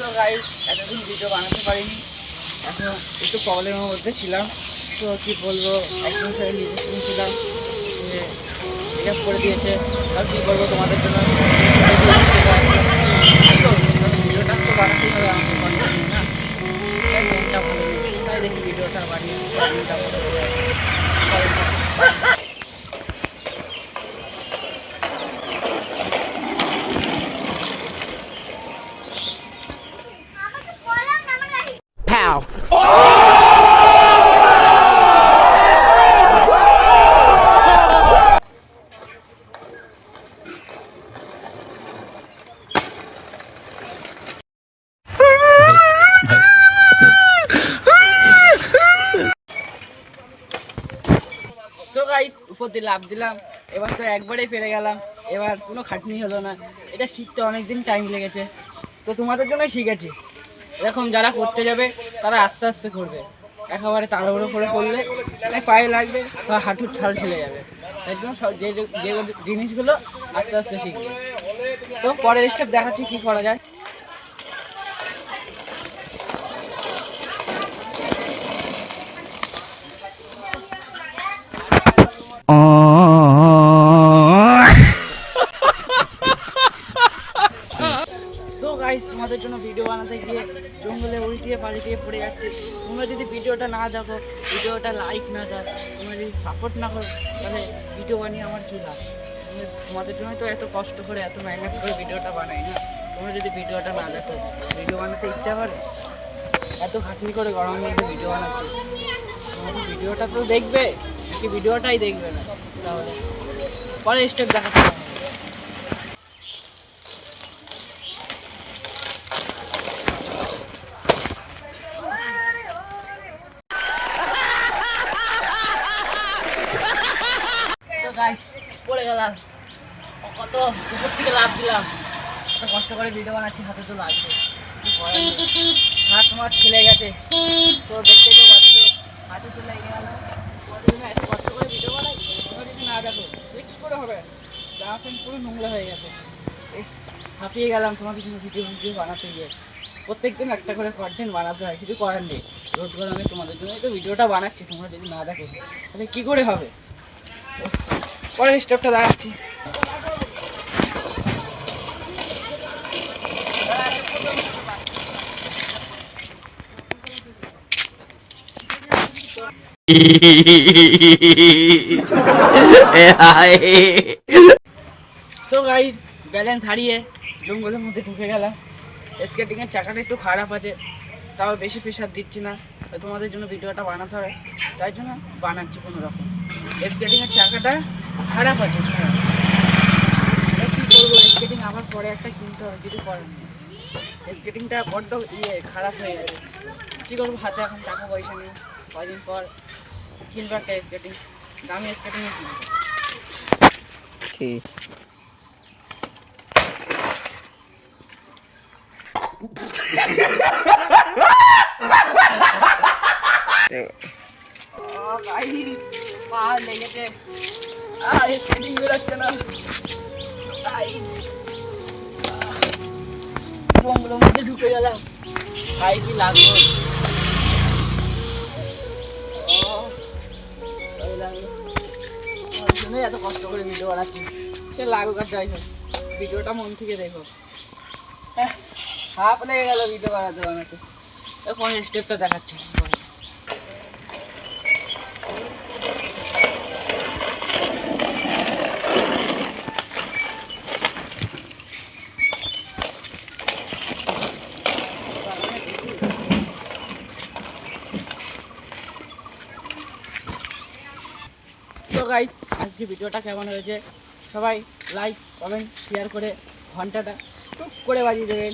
তো গাইস এতদিন ভিডিও বানাতে পারিনি, এখন একটু প্রবলেমের মধ্যে ছিলাম। তো কী বলবো, একদম সাথে নিজে শুনছিলাম যে এটা করে দিয়েছে, আর কী বলবো তোমাদের জন্য ভিডিওটা তো বানাতেই হবে আমাকে কন্টিনিউ, না তাই মনটা ভালো নেই, তাই দেখি ভিডিওটা বানিয়ে মনটা ভালো হয়ে যায়। উপর দিয়ে লাভ দিলাম, এবার তো একবারেই পেরে গেলাম, এবার কোনো খাটনি হলো না। এটা শিখতে অনেকদিন টাইম লেগেছে, তো তোমাদের জন্যই শিখেছি। এরকম যারা করতে যাবে তারা আস্তে আস্তে করবে, একেবারে তাড়াহুড়ো করে করলে পায়ে লাগবে বা হাঁটুর ছাল ছেড়ে যাবে। তাই জন্য যে যে জিনিসগুলো আস্তে আস্তে শিখবে। তো পরের স্টেপ দেখাচ্ছি কী করা যায়। তোমাদের জন্য ভিডিও বানাতে গিয়ে জঙ্গলে উল্টিয়ে পাল্টিয়ে পড়ে যাচ্ছে। তোমরা যদি ভিডিওটা না দেখো, ভিডিওটা লাইক না দাও, তোমরা যদি সাপোর্ট না করো, তাহলে ভিডিও বানিয়ে আমার কী লাভ? তোমাদের জন্যই তো এত কষ্ট করে এত মেহনত করে ভিডিওটা বানাই না। তোমরা যদি ভিডিওটা না দেখো, ভিডিও বানাতে ইচ্ছা করে? এত খাটনি করে গরমের মধ্যে ভিডিও বানাচ্ছি, তোমাদের ভিডিওটা তো দেখবে নাকি ভিডিওটাই দেখবে না? তাহলে পরে স্টেপ দেখাতে হবে। পড়ে গেলাম, কত উপর থেকে লাভ দিলাম, এত কষ্ট করে ভিডিও বানাচ্ছি, হাতে তো লাগবে, হাত আমার ছেলে গেছে। তো দেখতে তো পাচ্ছ, হাতে তো লেগে গেল। এত কষ্ট করে ভিডিও বানাই, তোমরা যদি না দেখো কী করে হবে? জামা প্যান্ট পুরো নোংরা হয়ে গেছে, হাঁপিয়ে গেলাম তোমাদের জন্য ভিডিও বানাতে গিয়ে। প্রত্যেকদিন একটা করে কন্টেন্ট বানাতে হয়, কিছু করার নেই। রোড গরমে তোমাদের জন্য তো ভিডিওটা বানাচ্ছি, তোমরা যদি না দেখো তাহলে কী করে হবে? পরের স্টেপটা দেখাচ্ছি। সো গাইস, ব্যালেন্স হারিয়ে জঙ্গলের মধ্যে ঢুকে গেলাম। স্কেটিংয়ের চাকাটা একটু খারাপ আছে, তাও বেশি প্রেশার দিচ্ছি না, তোমাদের জন্য ভিডিওটা বানাতে হবে, তাই জন্য বানাচ্ছি কোনো রকম। স্কেটিংয়ের চাকাটা খারাপ আছে, কী করবো? স্কেটিং আবার পরে একটা কিনতে হবে, কিছু করার নেই। স্কেটিংটা বড্ড খারাপ হয়ে গেছে, কী করবো? হাতে এখন টাকা পয়সা নেই, কয়দিন পর কিনবো একটা স্কেটিং, দামি স্কেটিংয়ে কিনবো। ঠিক পা লেগেছে, স্কেটিং বেরোচ্ছে না। জঙ্গলের মধ্যে ঢুকে গেলাম, ভাই কি লাগলো? এত কষ্ট করে ভিডিও বানাচ্ছি, সে লাগুক আর যাই হোক, ভিডিওটা মন থেকে দেখো। হাফ লেগে গেল ভিডিও বানাতে। এখন স্টেপটা দেখাচ্ছে। তো গাইস, আজকে ভিডিওটা কেমন হয়েছে সবাই লাইক কমেন্ট শেয়ার করে ঘন্টাটা টুক করে বাজিয়ে দেবেন।